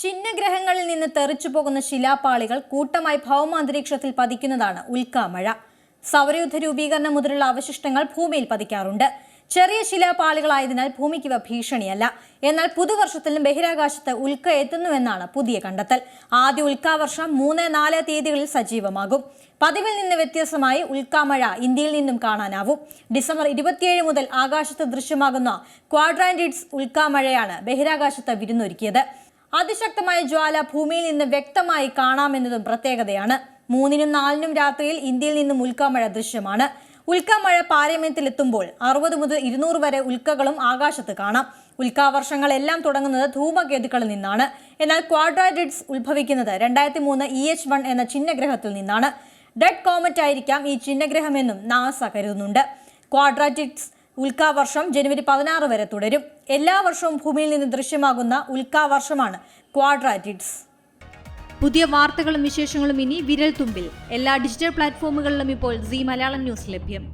ചിഹ്നഗ്രഹങ്ങളിൽ നിന്ന് തെറിച്ചു പോകുന്ന ശിലാപാളികൾ കൂട്ടമായി ഭൗമാന്തരീക്ഷത്തിൽ പതിക്കുന്നതാണ് ഉൽക്കാമഴ. സൗരയൂഥ രൂപീകരണം മുതലുള്ള അവശിഷ്ടങ്ങൾ ഭൂമിയിൽ പതിക്കാറുണ്ട്. ചെറിയ ശിലാപാളികളായതിനാൽ ഭൂമിക്ക് ഇവ ഭീഷണിയല്ല. എന്നാൽ പുതുവർഷത്തിലും ബഹിരാകാശത്ത് ഉൽക്ക എത്തുന്നുവെന്നാണ് പുതിയ കണ്ടെത്തൽ. ആദ്യ ഉൽക്കാവർഷം 3-4 തീയതികളിൽ സജീവമാകും. പതിവിൽ നിന്ന് വ്യത്യസ്തമായി ഉൽക്കാമഴ ഇന്ത്യയിൽ നിന്നും കാണാനാവും. ഡിസംബർ 27 മുതൽ ആകാശത്ത് ദൃശ്യമാകുന്ന ക്വാഡ്രാന്റിഡ്സ് ഉൽക്കാമഴയാണ് ബഹിരാകാശത്ത് വിരുന്നൊരുക്കിയത്. അതിശക്തമായ ജ്വാല ഭൂമിയിൽ നിന്ന് വ്യക്തമായി കാണാമെന്നതും പ്രത്യേകതയാണ്. 3-നും 4-നും രാത്രിയിൽ ഇന്ത്യയിൽ നിന്നും ഉൽക്കാമഴ ദൃശ്യമാണ്. ഉൽക്കാമഴ പാരമ്യത്തിലെത്തുമ്പോൾ 60 മുതൽ 200 വരെ ഉൽക്കകളും ആകാശത്ത് കാണാം. ഉൽക്കാവർഷങ്ങളെല്ലാം തുടങ്ങുന്നത് ധൂമകേതുക്കളിൽ നിന്നാണ്. എന്നാൽ ക്വാഡ്രാന്റിഡ്സ് ഉത്ഭവിക്കുന്നത് 2003 EH1 എന്ന ചിഹ്നഗ്രഹത്തിൽ നിന്നാണ്. ഡെഡ് കോമറ്റ് ആയിരിക്കാം ഈ ചിഹ്നഗ്രഹമെന്നും നാസ കരുതുന്നുണ്ട്. ക്വാഡ്രാന്റിഡ്സ് ഉൽക്കാവർഷം ജനുവരി 16 വരെ തുടരും. എല്ലാ വർഷവും ഭൂമിയിൽ നിന്ന് ദൃശ്യമാകുന്ന ഉൽക്കാവർഷമാണ് ക്വാഡ്രാന്റിഡ്സ്. പുതിയ വാർത്തകളും വിശേഷങ്ങളും ഇനി വിരൽ തുമ്പിൽ. എല്ലാ ഡിജിറ്റൽ പ്ലാറ്റ്ഫോമുകളിലും ഇപ്പോൾ സീ മലയാളം ന്യൂസ് ലഭ്യം.